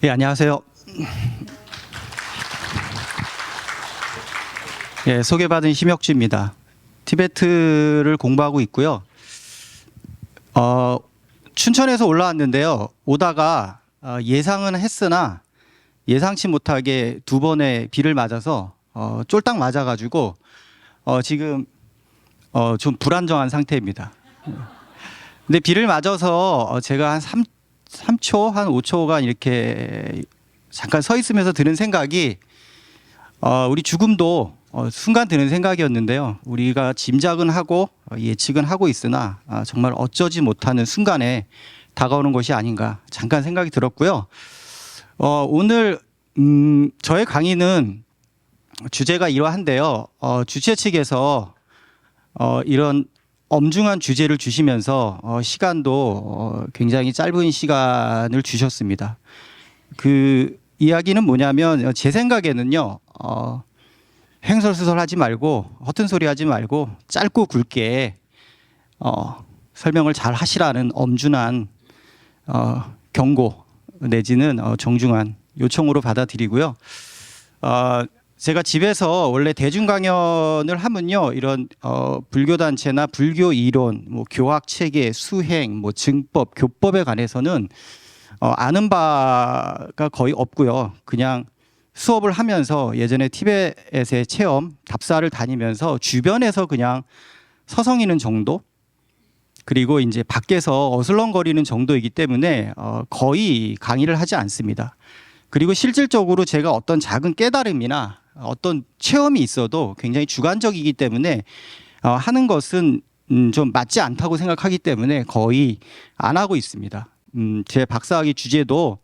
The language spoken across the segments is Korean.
예, 안녕하세요. 예, 소개받은 심혁주입니다. 티베트를 공부하고 있고요. 춘천에서 올라왔는데요. 오다가 예상은 했으나 예상치 못하게 두 번의 비를 맞아서 쫄딱 맞아가지고 지금 좀 불안정한 상태입니다. 근데 비를 맞아서 제가 한 3초, 한 5초간 이렇게 잠깐 서 있으면서 드는 생각이 우리 죽음도 순간 드는 생각이었는데요. 우리가 짐작은 하고 예측은 하고 있으나 정말 어쩌지 못하는 순간에 다가오는 것이 아닌가 잠깐 생각이 들었고요. 오늘 저의 강의는 주제가 이러한데요. 주최 측에서 이런 엄중한 주제를 주시면서 시간도 굉장히 짧은 시간을 주셨습니다. 그 이야기는 뭐냐면 제 생각에는요. 횡설수설하지 말고 허튼 소리 하지 말고 짧고 굵게 설명을 잘 하시라는 엄중한 경고 내지는 정중한 요청으로 받아들이고요. 제가 집에서 원래 대중 강연을 하면요, 이런 불교 단체나 불교 이론, 뭐 교학 체계, 수행, 뭐 증법, 교법에 관해서는 아는 바가 거의 없고요. 그냥 수업을 하면서 예전에 티벳의 체험, 답사를 다니면서 주변에서 그냥 서성이는 정도, 그리고 이제 밖에서 어슬렁거리는 정도이기 때문에 거의 강의를 하지 않습니다. 그리고 실질적으로 제가 어떤 작은 깨달음이나 어떤 체험이 있어도 굉장히 주관적이기 때문에 하는 것은 좀 맞지 않다고 생각하기 때문에 거의 안 하고 있습니다. 제 박사학위 주제도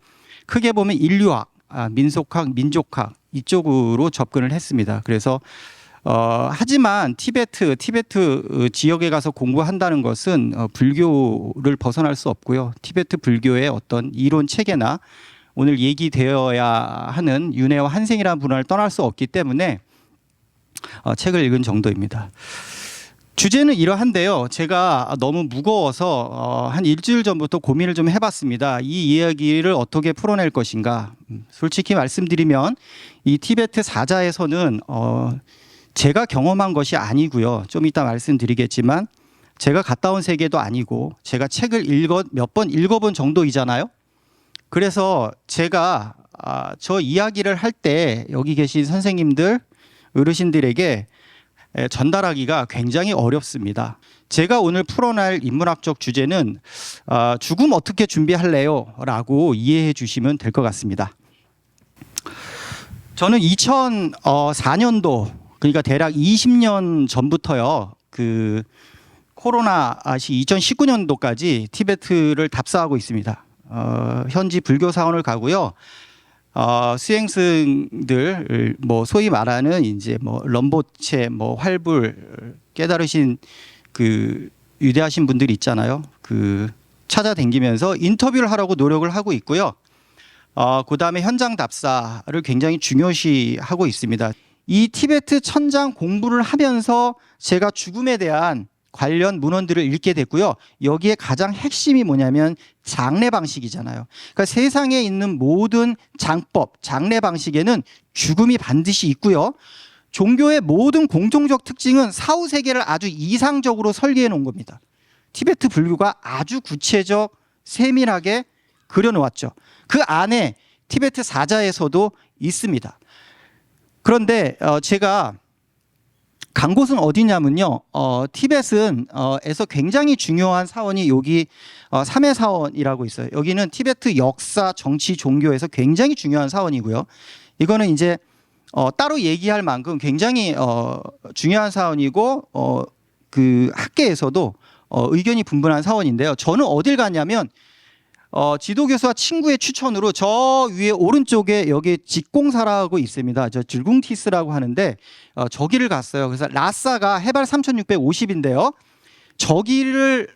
크게 보면 인류학, 민속학, 민족학 이쪽으로 접근을 했습니다. 그래서 하지만 티베트 지역에 가서 공부한다는 것은 불교를 벗어날 수 없고요. 티베트 불교의 어떤 이론 체계나 오늘 얘기되어야 하는 윤회와 한생이라는 분야를 떠날 수 없기 때문에 책을 읽은 정도입니다. 주제는 이러한데요. 제가 너무 무거워서 한 일주일 전부터 고민을 좀 해봤습니다. 이 이야기를 어떻게 풀어낼 것인가. 솔직히 말씀드리면 이 티베트 사자에서는 제가 경험한 것이 아니고요. 좀 이따 말씀드리겠지만 제가 갔다 온 세계도 아니고 제가 책을 몇 번 읽어본 정도이잖아요. 그래서 제가 저 이야기를 할 때 여기 계신 선생님들, 어르신들에게 전달하기가 굉장히 어렵습니다. 제가 오늘 풀어낼 인문학적 주제는 죽음 어떻게 준비할래요? 라고 이해해 주시면 될 것 같습니다. 저는 2004년도, 그러니까 대략 20년 전부터요, 그 코로나 2019년도까지 티베트를 답사하고 있습니다. 현지 불교 사원을 가고요. 수행승들 뭐 소위 말하는 이제 뭐 럼보체, 뭐 활불 깨달으신 그 위대하신 분들이 있잖아요. 그 찾아다니면서 인터뷰를 하려고 노력을 하고 있고요. 그다음에 현장 답사를 굉장히 중요시하고 있습니다. 이 티베트 천장 공부를 하면서 제가 죽음에 대한 관련 문헌들을 읽게 됐고요. 여기에 가장 핵심이 뭐냐면 장례 방식이잖아요. 그러니까 세상에 있는 모든 장법, 장례 방식에는 죽음이 반드시 있고요. 종교의 모든 공통적 특징은 사후 세계를 아주 이상적으로 설계해 놓은 겁니다. 티베트 불교가 아주 구체적, 세밀하게 그려놓았죠. 그 안에 티베트 사자에서도 있습니다. 그런데 제가 간 곳은 어디냐면요. 티벳은 에서 굉장히 중요한 사원이 여기 삼해 사원이라고 있어요. 여기는 티베트 역사, 정치, 종교에서 굉장히 중요한 사원이고요. 이거는 이제 따로 얘기할 만큼 굉장히 중요한 사원이고 그 학계에서도 의견이 분분한 사원인데요. 저는 어딜 갔냐면 지도교수와 친구의 추천으로 저 위에 오른쪽에 여기 직공사라고 있습니다. 저 질궁티스라고 하는데 저기를 갔어요. 그래서 라사가 해발 3,650인데요. 저기를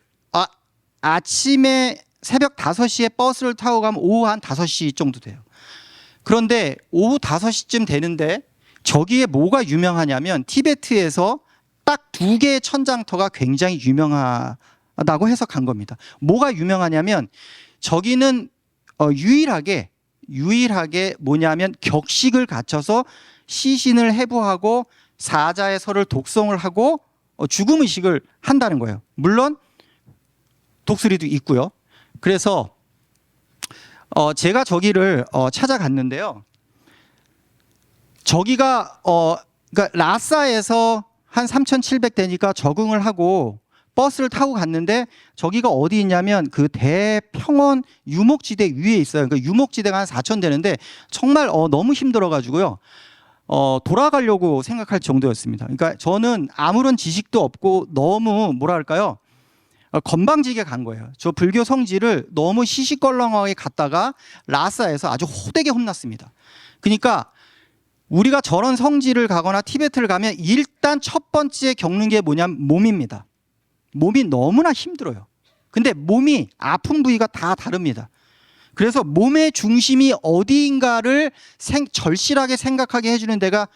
아침에 새벽 5시에 버스를 타고 가면 오후 한 5시 정도 돼요. 그런데 오후 5시쯤 되는데 저기에 뭐가 유명하냐면 티베트에서 딱 두 개의 천장터가 굉장히 유명하다고 해서 간 겁니다. 뭐가 유명하냐면 저기는 유일하게 뭐냐면 격식을 갖춰서 시신을 해부하고 사자의 설을 독송을 하고 죽음 의식을 한다는 거예요. 물론 독수리도 있고요. 그래서 제가 저기를 찾아갔는데요. 저기가 그러니까 라싸에서 한 3,700대니까 적응을 하고 버스를 타고 갔는데 저기가 어디 있냐면 그 대평원 유목지대 위에 있어요. 그 유목지대가 한 4,000대인데 정말 너무 힘들어가지고요. 돌아가려고 생각할 정도였습니다. 그러니까 저는 아무런 지식도 없고 너무 뭐랄까요? 건방지게 간 거예요. 저 불교 성지를 너무 시시껄렁하게 갔다가 라싸에서 아주 호되게 혼났습니다. 그러니까 우리가 저런 성지를 가거나 티베트를 가면 일단 첫 번째 겪는 게 뭐냐면 몸입니다. 몸이 너무나 힘들어요. 근데 몸이 아픈 부위가 다 다릅니다. 그래서 몸의 중심이 어디인가를 절실하게 생각하게 해주는 데가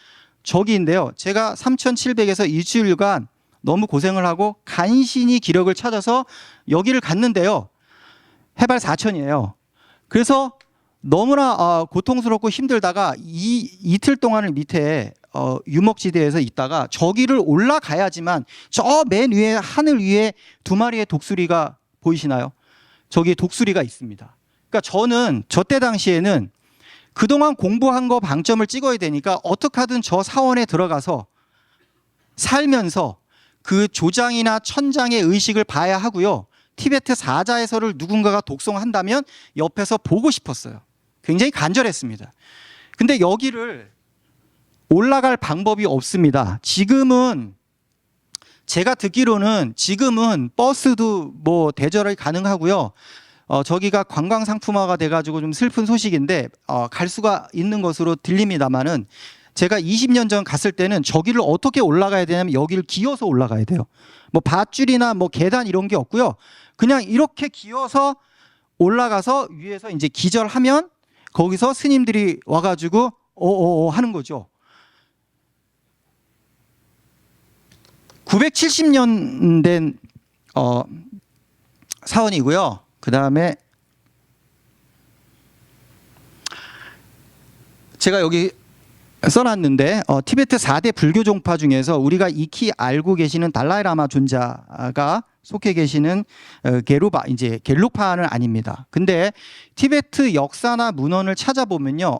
저기인데요. 제가 3,700에서 일주일간 너무 고생을 하고 간신히 기력을 찾아서 여기를 갔는데요. 해발 4,000이에요. 그래서 너무나 고통스럽고 힘들다가 이틀 동안을 밑에 유목지대에서 있다가 저기를 올라가야지만 저 맨 위에 하늘 위에 두 마리의 독수리가 보이시나요? 저기 독수리가 있습니다. 그러니까 저는 저때 당시에는 그동안 공부한 거 방점을 찍어야 되니까 어떻게 하든 저 사원에 들어가서 살면서 그 조장이나 천장의 의식을 봐야 하고요. 티베트 사자해설을 누군가가 독송한다면 옆에서 보고 싶었어요. 굉장히 간절했습니다. 근데 여기를 올라갈 방법이 없습니다. 지금은 제가 듣기로는 지금은 버스도 뭐 대절이 가능하고요. 저기가 관광 상품화가 돼가지고 좀 슬픈 소식인데 갈 수가 있는 것으로 들립니다만은 제가 20년 전 갔을 때는 저기를 어떻게 올라가야 되냐면 여기를 기어서 올라가야 돼요. 뭐 밧줄이나 뭐 계단 이런 게 없고요. 그냥 이렇게 기어서 올라가서 위에서 이제 기절하면 거기서 스님들이 와가지고 하는 거죠. 970년 된 사원이고요. 그 다음에 제가 여기 써놨는데 티베트 4대 불교 종파 중에서 우리가 익히 알고 계시는 달라이라마 존자가 속해 계시는 이제 겔룩파는 아닙니다. 근데 티베트 역사나 문헌을 찾아보면요,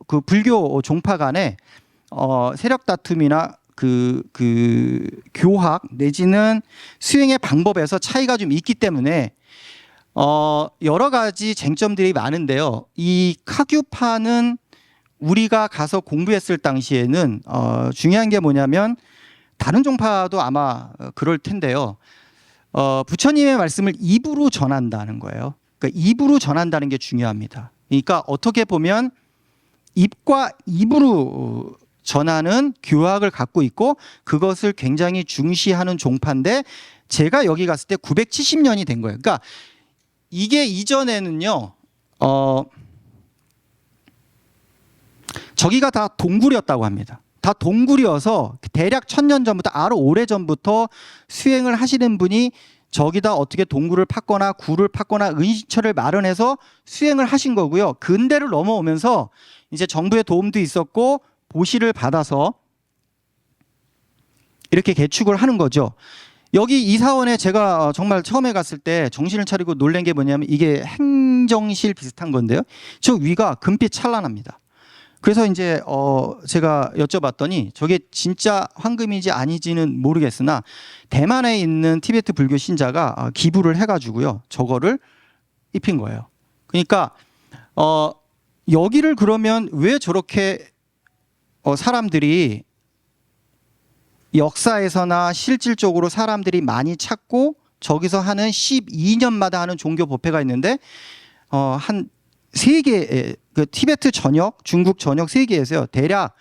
그 불교 종파 간에 세력 다툼이나 그 교학 내지는 수행의 방법에서 차이가 좀 있기 때문에 여러 가지 쟁점들이 많은데요. 이 카규파는 우리가 가서 공부했을 당시에는 중요한 게 뭐냐면 다른 종파도 아마 그럴 텐데요. 부처님의 말씀을 입으로 전한다는 거예요. 그러니까 입으로 전한다는 게 중요합니다. 그러니까 어떻게 보면 입과 입으로 전하는 교학을 갖고 있고 그것을 굉장히 중시하는 종파인데 제가 여기 갔을 때 970년이 된 거예요. 그러니까 이게 이전에는요. 저기가 다 동굴이었다고 합니다. 다 동굴이어서 대략 1000년 전부터 아주 오래전부터 수행을 하시는 분이 저기다 어떻게 동굴을 팠거나 굴을 팠거나 은신처를 마련해서 수행을 하신 거고요. 근대를 넘어오면서 이제 정부의 도움도 있었고 보시를 받아서 이렇게 개축을 하는 거죠. 여기 이 사원에 제가 정말 처음에 갔을 때 정신을 차리고 놀란 게 뭐냐면 이게 행정실 비슷한 건데요. 저 위가 금빛 찬란합니다. 그래서 이제 제가 여쭤봤더니 저게 진짜 황금인지 아닌지는 모르겠으나 대만에 있는 티베트 불교 신자가 기부를 해가지고요 저거를 입힌 거예요. 그러니까 여기를 그러면 왜 저렇게 사람들이 역사에서나 실질적으로 사람들이 많이 찾고 저기서 하는 12년마다 하는 종교 법회가 있는데 한 3개 그 티베트 전역, 중국 전역 3개에서요 대략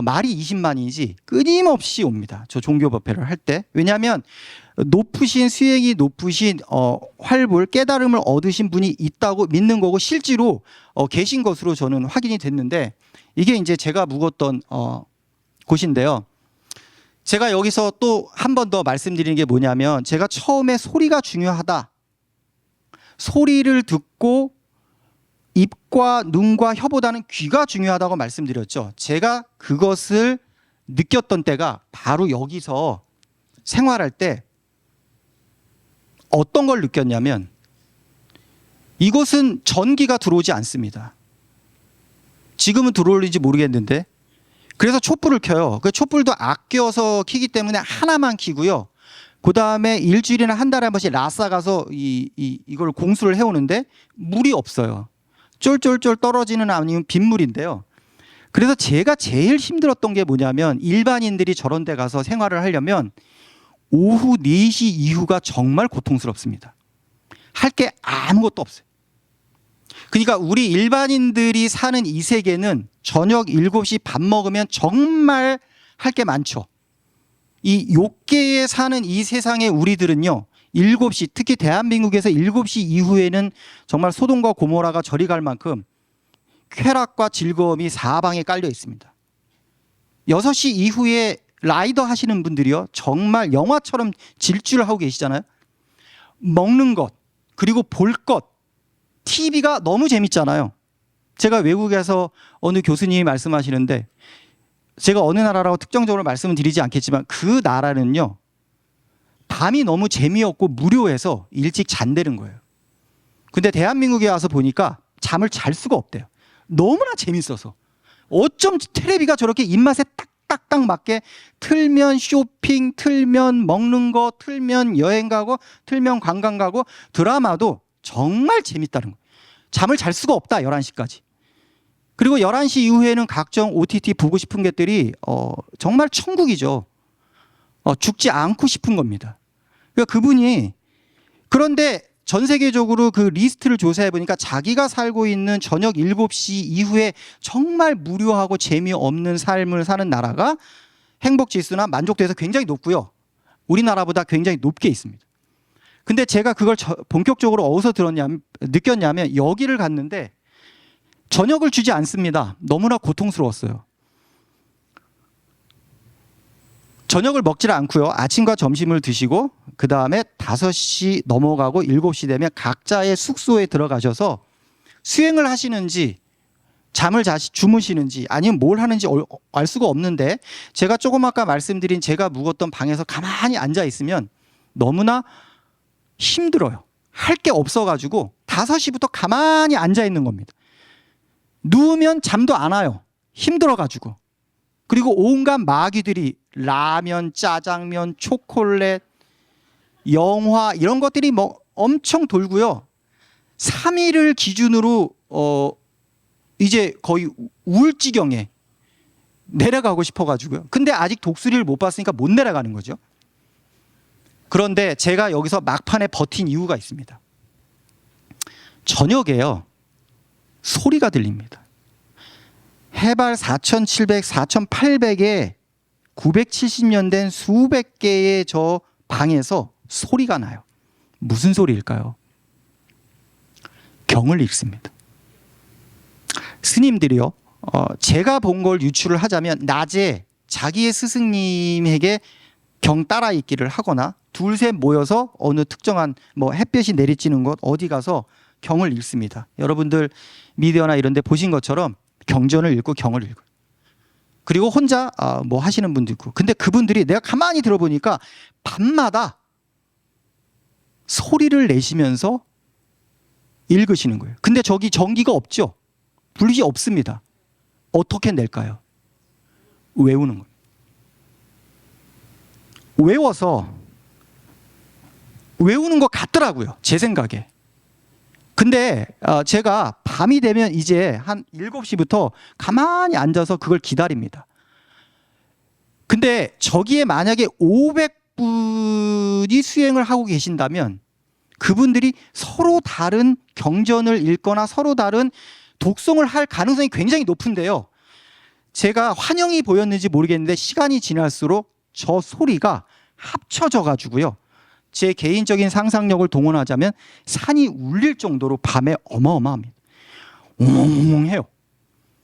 말이 20만이지 끊임없이 옵니다. 저 종교 법회를 할 때. 왜냐하면 높으신 수행이 높으신 활불 깨달음을 얻으신 분이 있다고 믿는 거고 실제로 계신 것으로 저는 확인이 됐는데 이게 이제 제가 묵었던 곳인데요. 제가 여기서 또 한 번 더 말씀드리는 게 뭐냐면, 제가 처음에 소리가 중요하다, 소리를 듣고 입과 눈과 혀보다는 귀가 중요하다고 말씀드렸죠. 제가 그것을 느꼈던 때가 바로 여기서 생활할 때 어떤 걸 느꼈냐면, 이곳은 전기가 들어오지 않습니다. 지금은 들어올는지 모르겠는데, 그래서 촛불을 켜요. 그 촛불도 아껴서 켜기 때문에 하나만 켜고요. 그 다음에 일주일이나 한 달에 한 번씩 라싸 가서 이걸 공수를 해오는데 물이 없어요. 쫄쫄쫄 떨어지는 아니면 빗물인데요. 그래서 제가 제일 힘들었던 게 뭐냐면, 일반인들이 저런 데 가서 생활을 하려면 오후 4시 이후가 정말 고통스럽습니다. 할 게 아무것도 없어요. 그러니까 우리 일반인들이 사는 이 세계는 저녁 7시 밥 먹으면 정말 할 게 많죠. 이 욕계에 사는 이 세상의 우리들은요, 7시, 특히 대한민국에서 7시 이후에는 정말 소돔과 고모라가 저리 갈 만큼 쾌락과 즐거움이 사방에 깔려 있습니다. 6시 이후에 라이더 하시는 분들이요, 정말 영화처럼 질주를 하고 계시잖아요. 먹는 것, 그리고 볼 것, TV가 너무 재밌잖아요. 제가 외국에서 어느 교수님이 말씀하시는데, 제가 어느 나라라고 특정적으로 말씀은 드리지 않겠지만 그 나라는요, 밤이 너무 재미없고 무료해서 일찍 잔대는 거예요. 근데 대한민국에 와서 보니까 잠을 잘 수가 없대요. 너무나 재밌어서. 어쩜 텔레비가 저렇게 입맛에 딱딱딱 맞게, 틀면 쇼핑, 틀면 먹는 거, 틀면 여행 가고, 틀면 관광 가고, 드라마도 정말 재밌다는 거예요. 잠을 잘 수가 없다, 11시까지. 그리고 11시 이후에는 각종 OTT 보고 싶은 것들이 정말 천국이죠. 죽지 않고 싶은 겁니다. 그러니까 그분이, 그런데 전 세계적으로 그 리스트를 조사해 보니까 자기가 살고 있는 저녁 7시 이후에 정말 무료하고 재미없는 삶을 사는 나라가 행복지수나 만족도에서 굉장히 높고요, 우리나라보다 굉장히 높게 있습니다. 근데 제가 그걸 본격적으로 어디서 느꼈냐면, 여기를 갔는데 저녁을 주지 않습니다. 너무나 고통스러웠어요. 저녁을 먹질 않고요, 아침과 점심을 드시고 그 다음에 5시 넘어가고 7시 되면 각자의 숙소에 들어가셔서 수행을 하시는지 잠을 주무시는지 아니면 뭘 하는지 알 수가 없는데, 제가 조금 아까 말씀드린 제가 묵었던 방에서 가만히 앉아 있으면 너무나 힘들어요. 할 게 없어가지고 5시부터 가만히 앉아 있는 겁니다. 누우면 잠도 안 와요. 힘들어가지고. 그리고 온갖 마귀들이 라면, 짜장면, 초콜릿, 영화 이런 것들이 뭐 엄청 돌고요. 3일을 기준으로 이제 거의 우울지경에 내려가고 싶어가지고요. 근데 아직 독수리를 못 봤으니까 못 내려가는 거죠. 그런데 제가 여기서 막판에 버틴 이유가 있습니다. 저녁에요, 소리가 들립니다. 해발 4,700, 4,800에 970년 된 수백 개의 저 방에서 소리가 나요. 무슨 소리일까요? 경을 읽습니다. 스님들이요, 제가 본 걸 유추를 하자면 낮에 자기의 스승님에게 경 따라 읽기를 하거나 둘셋 모여서 어느 특정한 뭐 햇볕이 내리쬐는 곳 어디 가서 경을 읽습니다. 여러분들 미디어나 이런 데 보신 것처럼 경전을 읽고 경을 읽고, 그리고 혼자 뭐 하시는 분도 있고. 근데 그분들이 내가 가만히 들어보니까 밤마다 소리를 내시면서 읽으시는 거예요. 근데 저기 전기가 없죠. 불이 없습니다. 어떻게 낼까요? 외우는 거예요. 외워서 외우는 것 같더라고요, 제 생각에. 근데 제가 밤이 되면 이제 한 7시부터 가만히 앉아서 그걸 기다립니다. 근데 저기에 만약에 500분이 수행을 하고 계신다면 그분들이 서로 다른 경전을 읽거나 서로 다른 독송을 할 가능성이 굉장히 높은데요, 제가 환영이 보였는지 모르겠는데 시간이 지날수록 저 소리가 합쳐져 가지고요, 제 개인적인 상상력을 동원하자면 산이 울릴 정도로 밤에 어마어마합니다. 웅웅해요.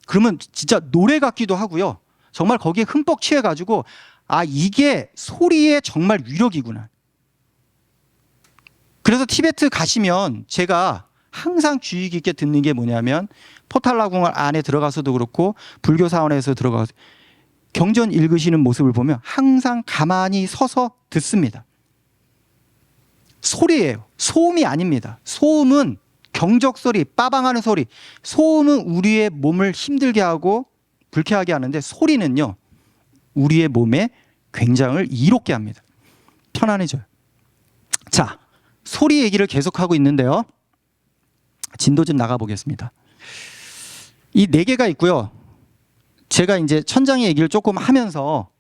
그러면 진짜 노래 같기도 하고요, 정말 거기에 흠뻑 취해가지고 아, 이게 소리의 정말 위력이구나. 그래서 티베트 가시면 제가 항상 주의 깊게 듣는 게 뭐냐면 포탈라궁 안에 들어가서도 그렇고 불교 사원에서 들어가서 경전 읽으시는 모습을 보면 항상 가만히 서서 듣습니다. 소리예요. 소음이 아닙니다. 소음은 경적 소리, 빠방하는 소리. 소음은 우리의 몸을 힘들게 하고 불쾌하게 하는데 소리는요, 우리의 몸에 굉장히 이롭게 합니다. 편안해져요. 자, 소리 얘기를 계속하고 있는데요. 진도 좀 나가보겠습니다. 이 4개가 있고요. 제가 이제 천장의 얘기를 조금 하면서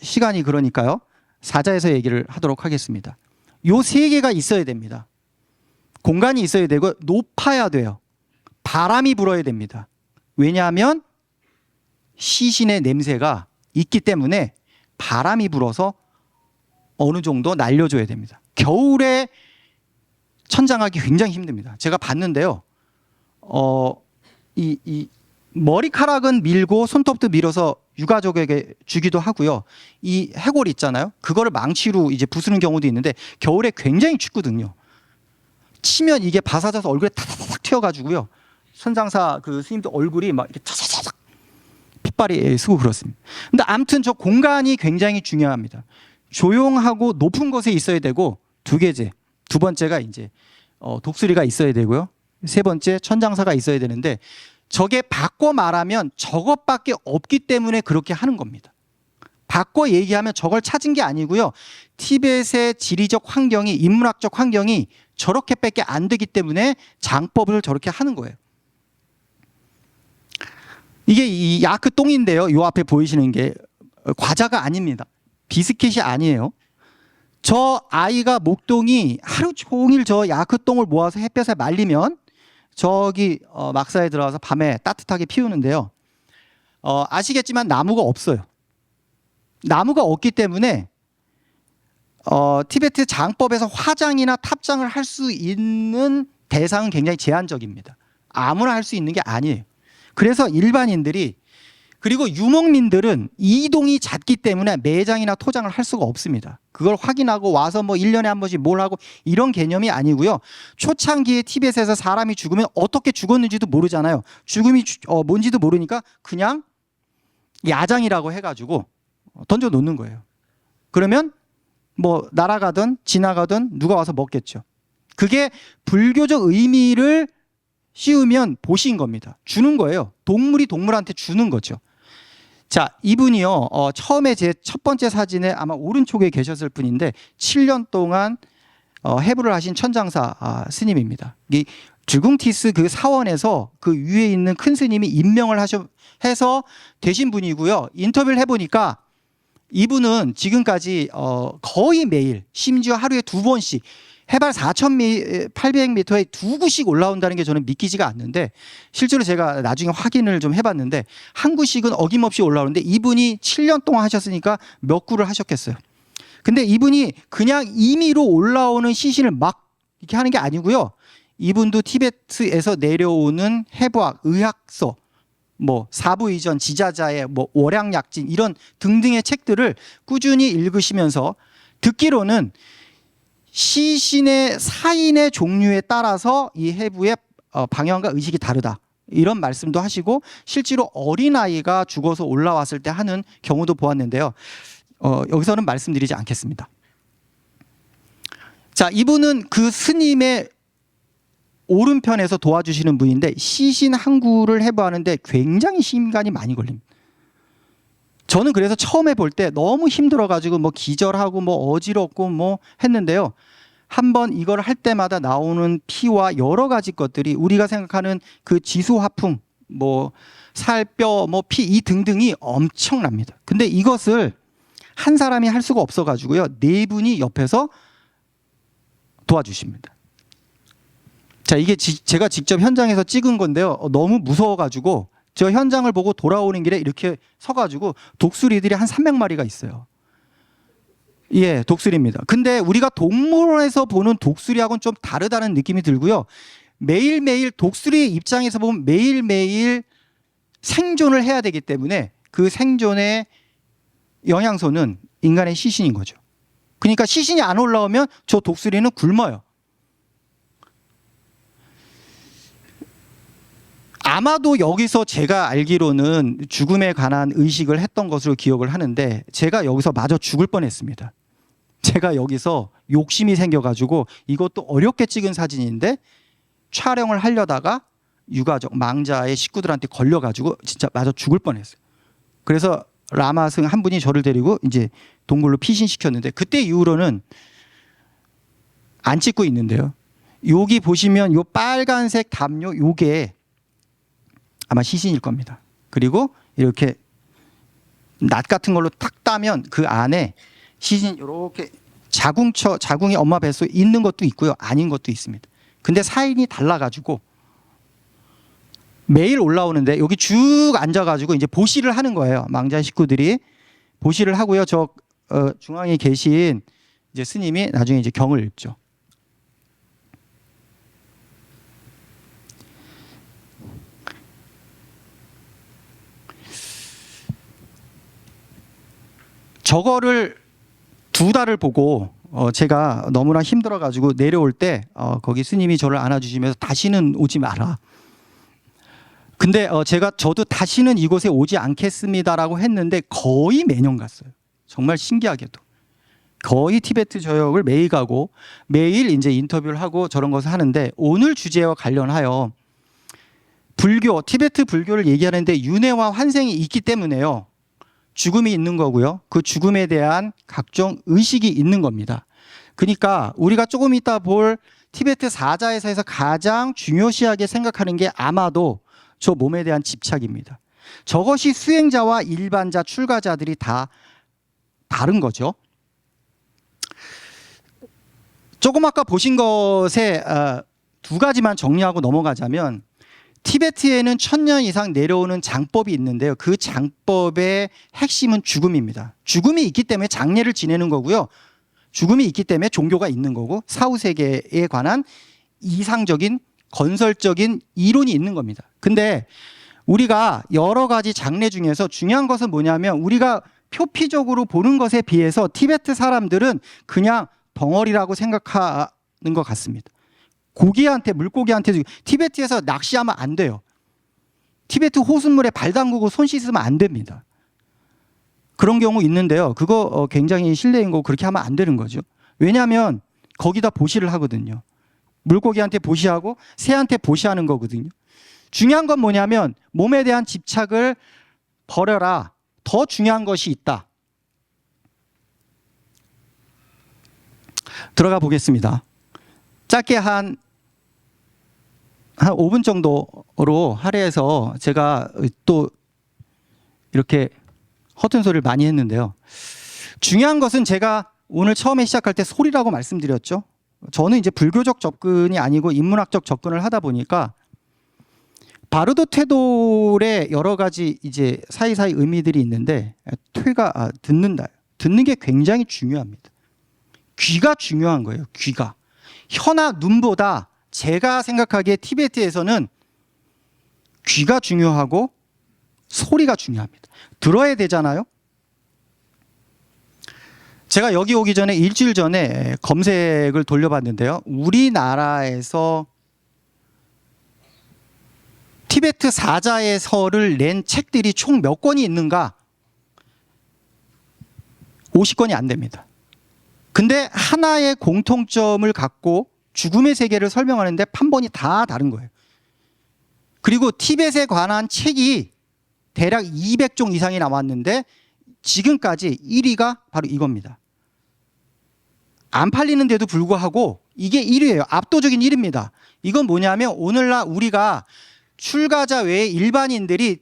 시간이 그러니까요. 사자에서 얘기를 하도록 하겠습니다. 요 3개가 있어야 됩니다. 공간이 있어야 되고 높아야 돼요. 바람이 불어야 됩니다. 왜냐하면 시신의 냄새가 있기 때문에 바람이 불어서 어느 정도 날려줘야 됩니다. 겨울에 천장하기 굉장히 힘듭니다. 제가 봤는데요. 이 머리카락은 밀고 손톱도 밀어서 유가족에게 주기도 하고요. 이 해골 있잖아요. 그거를 망치로 이제 부수는 경우도 있는데 겨울에 굉장히 춥거든요. 치면 이게 바사져서 얼굴에 탁탁탁 튀어가지고요. 선장사 그 스님도 얼굴이 막 이렇게 차차차삭 핏발이 쓰고 그렇습니다. 근데 아무튼 저 공간이 굉장히 중요합니다. 조용하고 높은 곳에 있어야 되고 두 번째가 이제 독수리가 있어야 되고요. 3번째 천장사가 있어야 되는데 저게 바꿔 말하면 저것밖에 없기 때문에 그렇게 하는 겁니다. 바꿔 얘기하면 저걸 찾은 게 아니고요. 티벳의 지리적 환경이, 인문학적 환경이 저렇게밖에 안 되기 때문에 장법을 저렇게 하는 거예요. 이게 이 야크 똥인데요. 이 앞에 보이시는 게 과자가 아닙니다. 비스킷이 아니에요. 저 아이가 목동이 하루 종일 저 야크 똥을 모아서 햇볕에 말리면 저기 막사에 들어가서 밤에 따뜻하게 피우는데요. 아시겠지만 나무가 없어요. 나무가 없기 때문에 티베트 장법에서 화장이나 탑장을 할 수 있는 대상은 굉장히 제한적입니다. 아무나 할 수 있는 게 아니에요. 그래서 일반인들이 그리고 유목민들은 이동이 잦기 때문에 매장이나 토장을 할 수가 없습니다. 그걸 확인하고 와서 뭐 1년에 한 번씩 뭘 하고 이런 개념이 아니고요. 초창기에 티벳에서 사람이 죽으면 어떻게 죽었는지도 모르잖아요. 죽음이 뭔지도 모르니까 그냥 야장이라고 해가지고 던져 놓는 거예요. 그러면 뭐 날아가든 지나가든 누가 와서 먹겠죠. 그게 불교적 의미를 씌우면 보신 겁니다. 주는 거예요. 동물이 동물한테 주는 거죠. 자, 이분이요. 처음에 제 첫 번째 사진에 아마 오른쪽에 계셨을 분인데 7년 동안 해부를 하신 천장사 스님입니다. 이 드궁티스 그 사원에서 그 위에 있는 큰 스님이 임명을 해서 되신 분이고요. 인터뷰를 해보니까 이분은 지금까지 거의 매일 심지어 하루에 2번씩 해발 4,800m에 2구씩 올라온다는 게 저는 믿기지가 않는데 실제로 제가 나중에 확인을 좀 해봤는데 한 구씩은 어김없이 올라오는데 이분이 7년 동안 하셨으니까 몇 구를 하셨겠어요. 근데 이분이 그냥 임의로 올라오는 시신을 막 이렇게 하는 게 아니고요. 이분도 티베트에서 내려오는 해부학, 의학서, 뭐 사부이전, 지자자의 뭐 월양약진 이런 등등의 책들을 꾸준히 읽으시면서 듣기로는 시신의 사인의 종류에 따라서 이 해부의 방향과 의식이 다르다. 이런 말씀도 하시고 실제로 어린아이가 죽어서 올라왔을 때 하는 경우도 보았는데요. 여기서는 말씀드리지 않겠습니다. 자, 이분은 그 스님의 오른편에서 도와주시는 분인데 시신 한 구를 해부하는데 굉장히 시간이 많이 걸립니다. 저는 그래서 처음에 볼 때 너무 힘들어가지고 뭐 기절하고 뭐 어지럽고 뭐 했는데요. 한번 이걸 할 때마다 나오는 피와 여러 가지 것들이 우리가 생각하는 그 지수화풍, 뭐 살, 뼈, 뭐 피 이 등등이 엄청납니다. 근데 이것을 한 사람이 할 수가 없어가지고요. 4분이 옆에서 도와주십니다. 자, 이게 제가 직접 현장에서 찍은 건데요. 너무 무서워가지고 저 현장을 보고 돌아오는 길에 이렇게 서가지고 독수리들이 한 300마리가 있어요. 예, 독수리입니다. 근데 우리가 동물원에서 보는 독수리하고는 좀 다르다는 느낌이 들고요. 매일매일 독수리의 입장에서 보면 매일매일 생존을 해야 되기 때문에 그 생존에 영양소는 인간의 시신인 거죠. 그러니까 시신이 안 올라오면 저 독수리는 굶어요. 아마도 여기서 제가 알기로는 죽음에 관한 의식을 했던 것으로 기억을 하는데 제가 여기서 마저 죽을 뻔했습니다. 제가 여기서 욕심이 생겨가지고 이것도 어렵게 찍은 사진인데 촬영을 하려다가 유가족 망자의 식구들한테 걸려가지고 진짜 마저 죽을 뻔했어요. 그래서 라마승 한 분이 저를 데리고 이제 동굴로 피신시켰는데 그때 이후로는 안 찍고 있는데요. 여기 보시면 요 빨간색 담요 요게 아마 시신일 겁니다. 그리고 이렇게 낫 같은 걸로 탁 따면 그 안에 시신 이렇게 자궁이 엄마 뱃속에 있는 것도 있고요. 아닌 것도 있습니다. 근데 사인이 달라가지고 매일 올라오는데 여기 쭉 앉아가지고 이제 보시를 하는 거예요. 망자 식구들이 보시를 하고요. 저 중앙에 계신 이제 스님이 나중에 이제 경을 읽죠. 저거를 2달을 보고 제가 너무나 힘들어가지고 내려올 때 거기 스님이 저를 안아주시면서 다시는 오지 마라. 근데 저도 다시는 이곳에 오지 않겠습니다라고 했는데 거의 매년 갔어요. 정말 신기하게도. 거의 티베트 저역을 매일 가고 매일 이제 인터뷰를 하고 저런 것을 하는데 오늘 주제와 관련하여 불교, 티베트 불교를 얘기하는데 윤회와 환생이 있기 때문에요. 죽음이 있는 거고요. 그 죽음에 대한 각종 의식이 있는 겁니다. 그러니까 우리가 조금 이따 볼 티베트 사자에서에서 가장 중요시하게 생각하는 게 아마도 저 몸에 대한 집착입니다. 저것이 수행자와 일반자, 출가자들이 다 다른 거죠. 조금 아까 보신 것에 2가지만 정리하고 넘어가자면 티베트에는 1000년 이상 내려오는 장법이 있는데요. 그 장법의 핵심은 죽음입니다. 죽음이 있기 때문에 장례를 지내는 거고요. 죽음이 있기 때문에 종교가 있는 거고 사후세계에 관한 이상적인 건설적인 이론이 있는 겁니다. 근데 우리가 여러 가지 장례 중에서 중요한 것은 뭐냐면 우리가 표피적으로 보는 것에 비해서 티베트 사람들은 그냥 덩어리라고 생각하는 것 같습니다. 물고기한테 티베트에서 낚시하면 안 돼요. 티베트 호수물에 발 담그고 손 씻으면 안 됩니다. 그런 경우 있는데요. 그거 굉장히 실례인 거고 그렇게 하면 안 되는 거죠. 왜냐하면 거기다 보시를 하거든요. 물고기한테 보시하고 새한테 보시하는 거거든요. 중요한 건 뭐냐면 몸에 대한 집착을 버려라. 더 중요한 것이 있다. 들어가 보겠습니다. 짧게 한 5분 정도로 할애해서 제가 또 이렇게 허튼 소리를 많이 했는데요. 중요한 것은 제가 오늘 처음에 시작할 때 소리라고 말씀드렸죠. 저는 이제 불교적 접근이 아니고 인문학적 접근을 하다 보니까 바르도 퇴돌의 여러 가지 이제 사이사이 의미들이 있는데 듣는다. 듣는 게 굉장히 중요합니다. 귀가 중요한 거예요. 귀가. 혀나 눈보다 제가 생각하기에 티베트에서는 귀가 중요하고 소리가 중요합니다. 들어야 되잖아요. 제가 여기 오기 전에 일주일 전에 검색을 돌려봤는데요. 우리나라에서 티베트 사자의 설을 낸 책들이 총 몇 권이 있는가? 50권이 안 됩니다. 근데 하나의 공통점을 갖고 죽음의 세계를 설명하는데 판본이 다 다른 거예요. 그리고 티벳에 관한 책이 대략 200종 이상이 나왔는데 지금까지 1위가 바로 이겁니다. 안 팔리는데도 불구하고 이게 1위예요. 압도적인 1위입니다. 이건 뭐냐면 오늘날 우리가 출가자 외에 일반인들이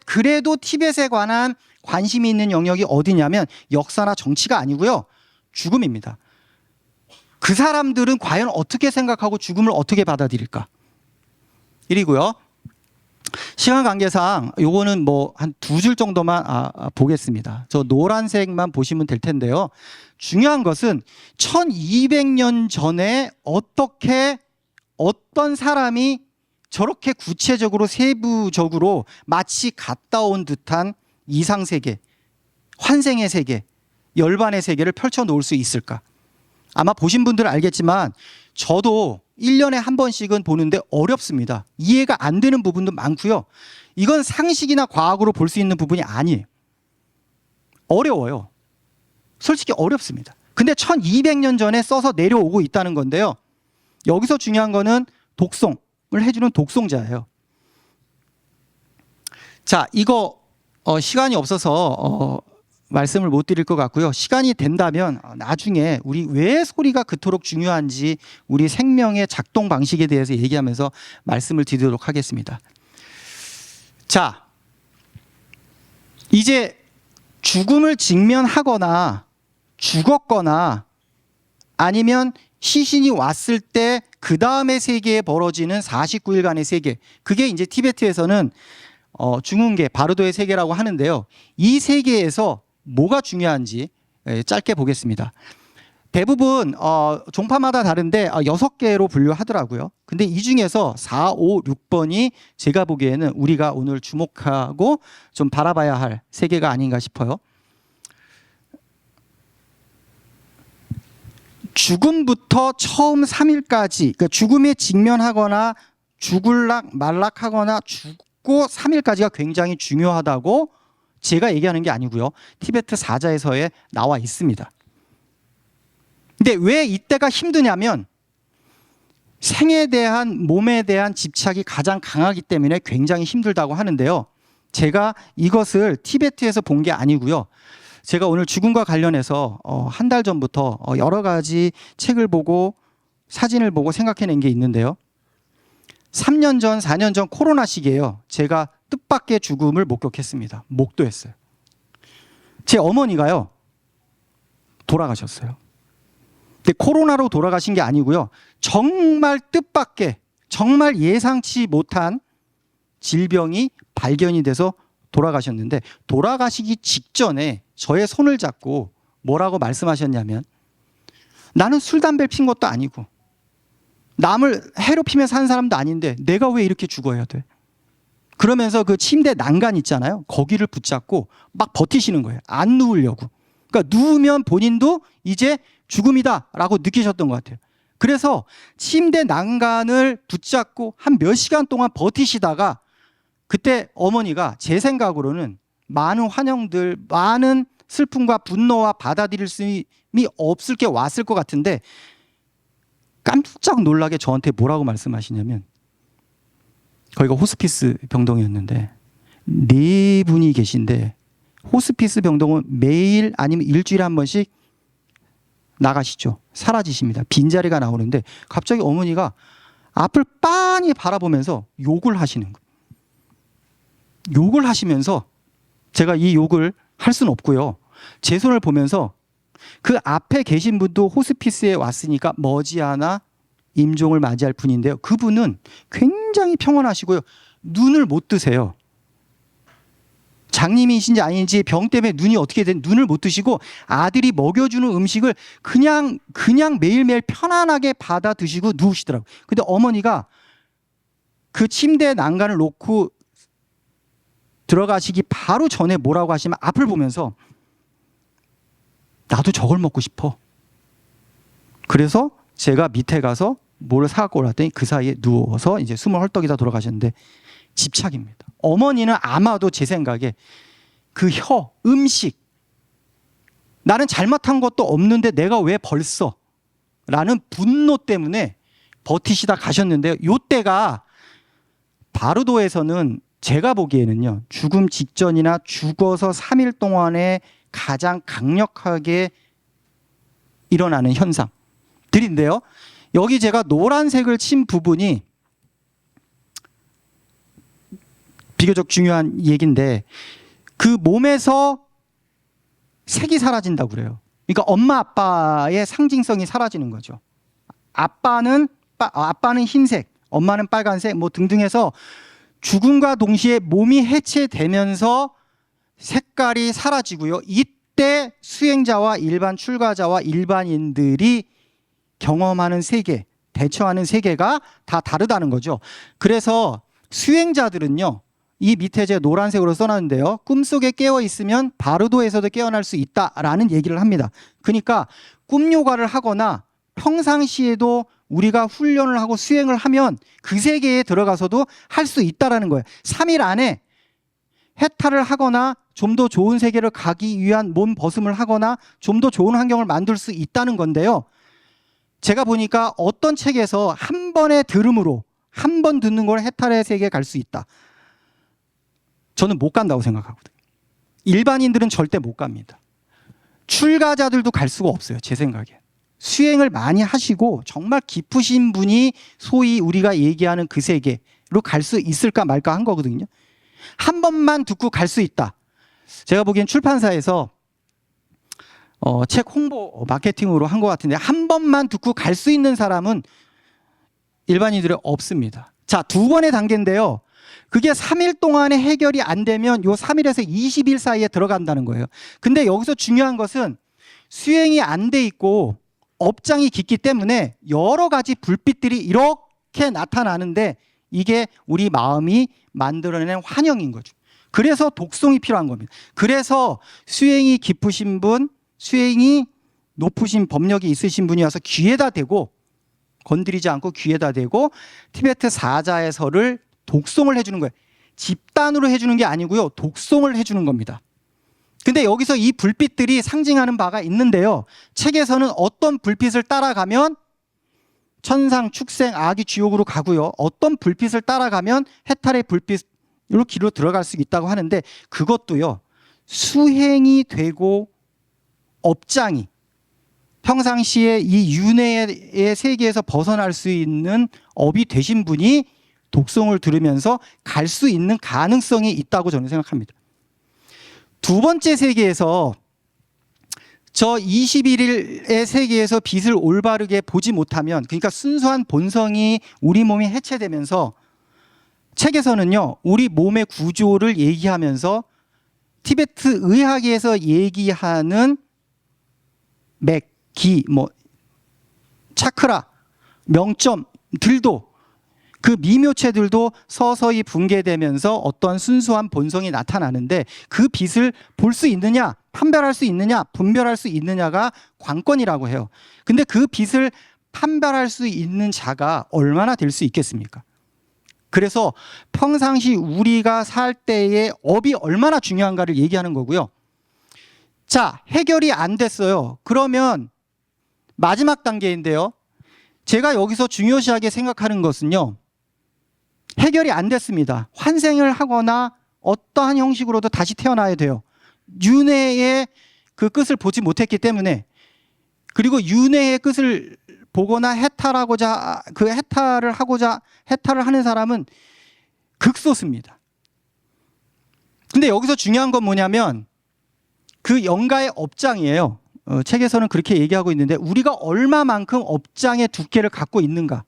그래도 티벳에 관한 관심이 있는 영역이 어디냐면 역사나 정치가 아니고요. 죽음입니다. 그 사람들은 과연 어떻게 생각하고 죽음을 어떻게 받아들일까? 1위고요. 시간 관계상 요거는 뭐 한 2줄 정도만 보겠습니다. 저 노란색만 보시면 될 텐데요. 중요한 것은 1200년 전에 어떤 사람이 저렇게 구체적으로 세부적으로 마치 갔다 온 듯한 이상세계 환생의 세계, 열반의 세계를 펼쳐놓을 수 있을까? 아마 보신 분들은 알겠지만 저도 1년에 한 번씩은 보는데 어렵습니다. 이해가 안 되는 부분도 많고요. 이건 상식이나 과학으로 볼 수 있는 부분이 아니에요. 어려워요. 솔직히 어렵습니다. 근데 1200년 전에 써서 내려오고 있다는 건데요. 여기서 중요한 거는 독송을 해주는 독송자예요. 자, 이거 시간이 없어서 말씀을 못 드릴 것 같고요. 시간이 된다면 나중에 우리 왜 소리가 그토록 중요한지 우리 생명의 작동 방식에 대해서 얘기하면서 말씀을 드리도록 하겠습니다. 자, 이제 죽음을 직면하거나 죽었거나 아니면 시신이 왔을 때 그 다음의 세계에 벌어지는 49일간의 세계, 그게 이제 티베트에서는 중흥계, 바르도의 세계라고 하는데요. 이 세계에서 뭐가 중요한지 짧게 보겠습니다. 대부분 종파마다 다른데 6개로 분류하더라고요. 근데 이 중에서 4, 5, 6번이 제가 보기에는 우리가 오늘 주목하고 좀 바라봐야 할 세계가 아닌가 싶어요. 죽음부터 처음 3일까지, 그러니까 죽음에 직면하거나 죽을락 말락하거나 죽고 3일까지가 굉장히 중요하다고 제가 얘기하는 게 아니고요. 티베트 사자에서에 나와 있습니다. 근데 왜 이때가 힘드냐면 생에 대한, 몸에 대한 집착이 가장 강하기 때문에 굉장히 힘들다고 하는데요. 제가 이것을 티베트에서 본 게 아니고요. 제가 오늘 죽음과 관련해서 한 달 전부터 여러 가지 책을 보고 사진을 보고 생각해낸 게 있는데요. 3년 전, 4년 전 코로나 시기에요. 제가 뜻밖의 죽음을 목격했습니다. 목도했어요. 제 어머니가요, 돌아가셨어요. 근데 코로나로 돌아가신 게 아니고요. 정말 뜻밖의, 정말 예상치 못한 질병이 발견이 돼서 돌아가셨는데, 돌아가시기 직전에 저의 손을 잡고 뭐라고 말씀하셨냐면, 나는 술, 담배를 핀 것도 아니고 남을 해롭히며 사는 사람도 아닌데 내가 왜 이렇게 죽어야 돼? 그러면서 그 침대 난간 있잖아요. 거기를 붙잡고 막 버티시는 거예요. 안 누우려고. 그러니까 누우면 본인도 이제 죽음이다 라고 느끼셨던 것 같아요. 그래서 침대 난간을 붙잡고 한 몇 시간 동안 버티시다가 그때 어머니가 제 생각으로는 많은 환영들, 많은 슬픔과 분노와 받아들일 수이 없을 게 왔을 것 같은데 깜짝 놀라게 저한테 뭐라고 말씀하시냐면, 거기가 호스피스 병동이었는데 4분이 계신데 호스피스 병동은 매일 아니면 일주일에 한 번씩 나가시죠. 사라지십니다. 빈자리가 나오는데 갑자기 어머니가 앞을 빤히 바라보면서 욕을 하시는 거예요. 욕을 하시면서 제가 이 욕을 할 수는 없고요. 제 손을 보면서 그 앞에 계신 분도 호스피스에 왔으니까 머지않아 임종을 맞이할 분인데요. 그분은 굉장히 평온하시고요. 눈을 못 뜨세요. 장님이신지 아닌지 병 때문에 눈이 어떻게 된 눈을 못 뜨시고 아들이 먹여주는 음식을 그냥 매일매일 편안하게 받아 드시고 누우시더라고요. 근데 어머니가 그 침대 난간을 놓고 들어가시기 바로 전에 뭐라고 하시면 앞을 보면서 나도 저걸 먹고 싶어. 그래서 제가 밑에 가서 뭐를 사갖고 올랐더니 그 사이에 누워서 이제 숨을 헐떡이다 돌아가셨는데 집착입니다. 어머니는 아마도 제 생각에 그 음식, 나는 잘못한 것도 없는데 내가 왜 벌써 라는 분노 때문에 버티시다 가셨는데요. 요때가 바르도에서는 제가 보기에는요, 죽음 직전이나 죽어서 3일 동안에 가장 강력하게 일어나는 현상들인데요. 여기 제가 노란색을 친 부분이 비교적 중요한 얘기인데, 그 몸에서 색이 사라진다고 그래요. 그러니까 엄마 아빠의 상징성이 사라지는 거죠. 아빠는 흰색, 엄마는 빨간색 뭐 등등 해서 죽음과 동시에 몸이 해체되면서 색깔이 사라지고요. 이때 수행자와 일반 출가자와 일반인들이 경험하는 세계, 대처하는 세계가 다 다르다는 거죠. 그래서 수행자들은요, 이 밑에 제가 노란색으로 써놨는데요. 꿈속에 깨어 있으면 바르도에서도 깨어날 수 있다라는 얘기를 합니다. 그러니까 꿈 요가를 하거나 평상시에도 우리가 훈련을 하고 수행을 하면 그 세계에 들어가서도 할 수 있다라는 거예요. 3일 안에 해탈을 하거나 좀 더 좋은 세계를 가기 위한 몸 벗음을 하거나 좀 더 좋은 환경을 만들 수 있다는 건데요. 제가 보니까 어떤 책에서 한 번의 들음으로 한 번 듣는 걸 해탈의 세계에 갈 수 있다. 저는 못 간다고 생각하거든요. 일반인들은 절대 못 갑니다. 출가자들도 갈 수가 없어요. 제 생각에. 수행을 많이 하시고 정말 깊으신 분이 소위 우리가 얘기하는 그 세계로 갈 수 있을까 말까 한 거거든요. 한 번만 듣고 갈 수 있다. 제가 보기엔 출판사에서 책 홍보 마케팅으로 한 것 같은데 한 번만 듣고 갈 수 있는 사람은 일반인들은 없습니다. 자, 두 번의 단계인데요. 그게 3일 동안에 해결이 안 되면 요 3일에서 20일 사이에 들어간다는 거예요. 근데 여기서 중요한 것은 수행이 안 돼 있고 업장이 깊기 때문에 여러 가지 불빛들이 이렇게 나타나는데 이게 우리 마음이 만들어낸 환영인 거죠. 그래서 독송이 필요한 겁니다. 그래서 수행이 깊으신 분, 수행이 높으신 법력이 있으신 분이 와서 귀에다 대고 건드리지 않고 귀에다 대고 티베트 사자의 설을 독송을 해주는 거예요. 집단으로 해주는 게 아니고요. 독송을 해주는 겁니다. 근데 여기서 이 불빛들이 상징하는 바가 있는데요. 책에서는 어떤 불빛을 따라가면 천상, 축생, 악이 지옥으로 가고요. 어떤 불빛을 따라가면 해탈의 불빛으로 길로 들어갈 수 있다고 하는데 그것도요. 수행이 되고 업장이 평상시에 이 윤회의 세계에서 벗어날 수 있는 업이 되신 분이 독송을 들으면서 갈 수 있는 가능성이 있다고 저는 생각합니다. 두 번째 세계에서 저 21일의 세계에서 빛을 올바르게 보지 못하면 그러니까 순수한 본성이 우리 몸이 해체되면서 책에서는요. 우리 몸의 구조를 얘기하면서 티베트 의학에서 얘기하는 맥, 기, 차크라, 명점들도 그 미묘체들도 서서히 붕괴되면서 어떤 순수한 본성이 나타나는데 그 빛을 볼 수 있느냐, 판별할 수 있느냐, 분별할 수 있느냐가 관건이라고 해요. 근데 그 빛을 판별할 수 있는 자가 얼마나 될 수 있겠습니까? 그래서 평상시 우리가 살 때의 업이 얼마나 중요한가를 얘기하는 거고요. 자, 해결이 안 됐어요. 그러면 마지막 단계인데요. 제가 여기서 중요시하게 생각하는 것은요. 해결이 안 됐습니다. 환생을 하거나 어떠한 형식으로도 다시 태어나야 돼요. 윤회의 그 끝을 보지 못했기 때문에 그리고 윤회의 끝을 보거나 해탈하고자 그 해탈을 하는 사람은 극소수입니다. 근데 여기서 중요한 건 뭐냐면 그 영가의 업장이에요. 책에서는 그렇게 얘기하고 있는데 우리가 얼마만큼 업장의 두께를 갖고 있는가.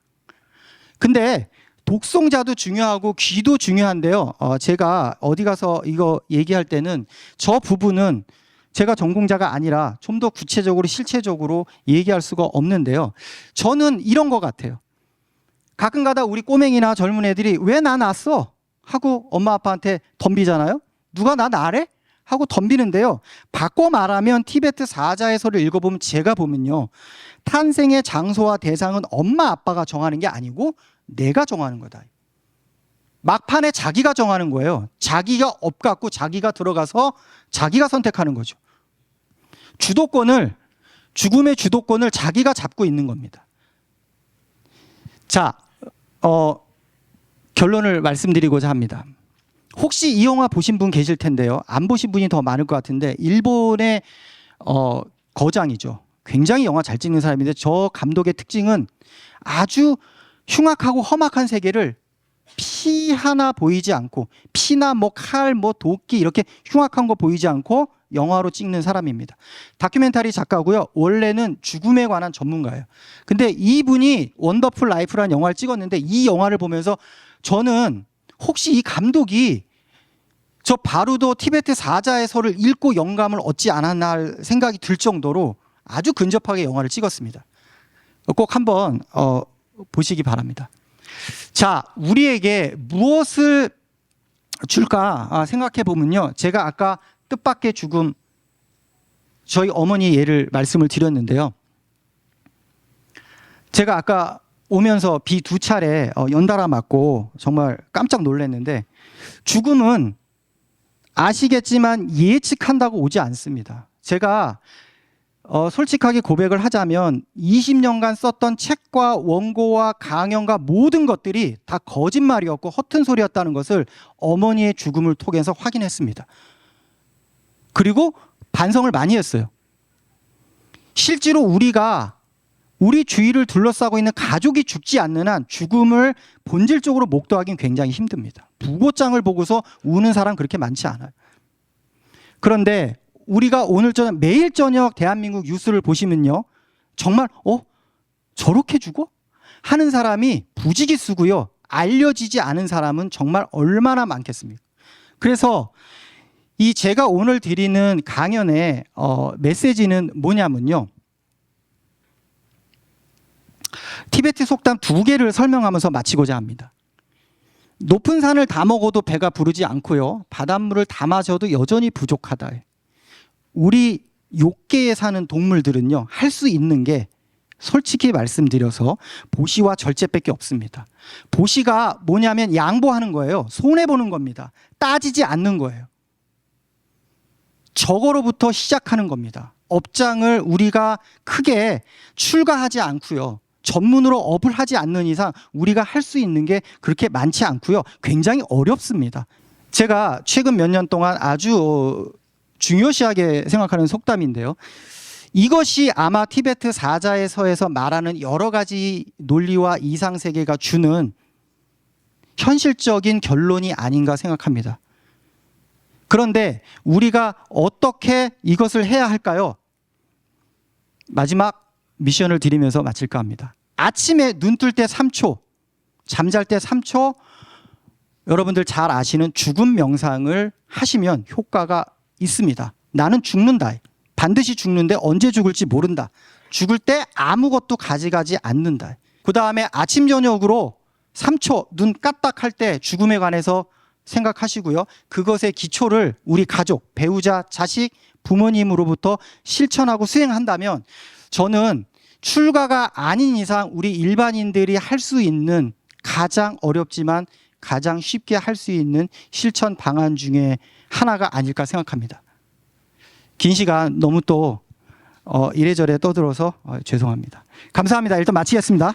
근데 독송자도 중요하고 귀도 중요한데요. 제가 어디 가서 이거 얘기할 때는 저 부분은 제가 전공자가 아니라 좀 더 구체적으로 실체적으로 얘기할 수가 없는데요. 저는 이런 것 같아요. 가끔가다 우리 꼬맹이나 젊은 애들이 왜 나 낳았어? 하고 엄마 아빠한테 덤비잖아요. 누가 나 낳으래? 하고 덤비는데요. 바꿔 말하면 티베트 사자의 설을 읽어보면 제가 보면요. 탄생의 장소와 대상은 엄마 아빠가 정하는 게 아니고 내가 정하는 거다. 막판에 자기가 정하는 거예요. 자기가 업 갖고 자기가 들어가서 자기가 선택하는 거죠. 죽음의 주도권을 자기가 잡고 있는 겁니다. 자, 결론을 말씀드리고자 합니다. 혹시 이 영화 보신 분 계실 텐데요. 안 보신 분이 더 많을 것 같은데 일본의 거장이죠. 굉장히 영화 잘 찍는 사람인데 저 감독의 특징은 아주 흉악하고 험악한 세계를 피 하나 보이지 않고 피나 칼, 도끼 이렇게 흉악한 거 보이지 않고 영화로 찍는 사람입니다. 다큐멘터리 작가고요. 원래는 죽음에 관한 전문가예요. 근데 이분이 원더풀 라이프라는 영화를 찍었는데 이 영화를 보면서 저는 혹시 이 감독이 저 바루도 티베트 사자의 설을 읽고 영감을 얻지 않았나 할 생각이 들 정도로 아주 근접하게 영화를 찍었습니다. 꼭 한번 보시기 바랍니다. 자, 우리에게 무엇을 줄까 생각해 보면요. 제가 아까 뜻밖의 죽음, 저희 어머니 예를 말씀을 드렸는데요. 제가 아까 오면서 비 2차례 연달아 맞고 정말 깜짝 놀랐는데, 죽음은 아시겠지만 예측한다고 오지 않습니다. 제가 솔직하게 고백을 하자면 20년간 썼던 책과 원고와 강연과 모든 것들이 다 거짓말이었고 허튼 소리였다는 것을 어머니의 죽음을 통해서 확인했습니다. 그리고 반성을 많이 했어요. 실제로 우리 주위를 둘러싸고 있는 가족이 죽지 않는 한 죽음을 본질적으로 목도하기는 굉장히 힘듭니다. 부고장을 보고서 우는 사람 그렇게 많지 않아요. 그런데 우리가 오늘 저녁, 매일 저녁 대한민국 뉴스를 보시면요, 정말 저렇게 죽어? 하는 사람이 부지기수고요. 알려지지 않은 사람은 정말 얼마나 많겠습니까? 그래서 이 제가 오늘 드리는 강연의 메시지는 뭐냐면요, 티베트 속담 2개를 설명하면서 마치고자 합니다. 높은 산을 다 먹어도 배가 부르지 않고요, 바닷물을 다 마셔도 여전히 부족하다. 우리 욕계에 사는 동물들은요, 할 수 있는 게 솔직히 말씀드려서 보시와 절제밖에 없습니다. 보시가 뭐냐면 양보하는 거예요. 손해보는 겁니다. 따지지 않는 거예요. 저거로부터 시작하는 겁니다. 업장을 우리가 크게 출가하지 않고요, 전문으로 업을 하지 않는 이상 우리가 할 수 있는 게 그렇게 많지 않고요, 굉장히 어렵습니다. 제가 최근 몇 년 동안 아주 중요시하게 생각하는 속담인데요, 이것이 아마 티베트 사자의 서에서 말하는 여러 가지 논리와 이상세계가 주는 현실적인 결론이 아닌가 생각합니다. 그런데 우리가 어떻게 이것을 해야 할까요? 마지막 미션을 드리면서 마칠까 합니다. 아침에 눈 뜰 때 3초, 잠잘 때 3초, 여러분들 잘 아시는 죽음 명상을 하시면 효과가 있습니다. 나는 죽는다. 반드시 죽는데 언제 죽을지 모른다. 죽을 때 아무것도 가져가지 않는다. 그 다음에 아침 저녁으로 3초 눈 까딱할 때 죽음에 관해서 생각하시고요, 그것의 기초를 우리 가족, 배우자, 자식, 부모님으로부터 실천하고 수행한다면, 저는 출가가 아닌 이상 우리 일반인들이 할 수 있는 가장 어렵지만 가장 쉽게 할 수 있는 실천 방안 중에 하나가 아닐까 생각합니다. 긴 시간 너무 또 이래저래 떠들어서 죄송합니다. 감사합니다. 일단 마치겠습니다.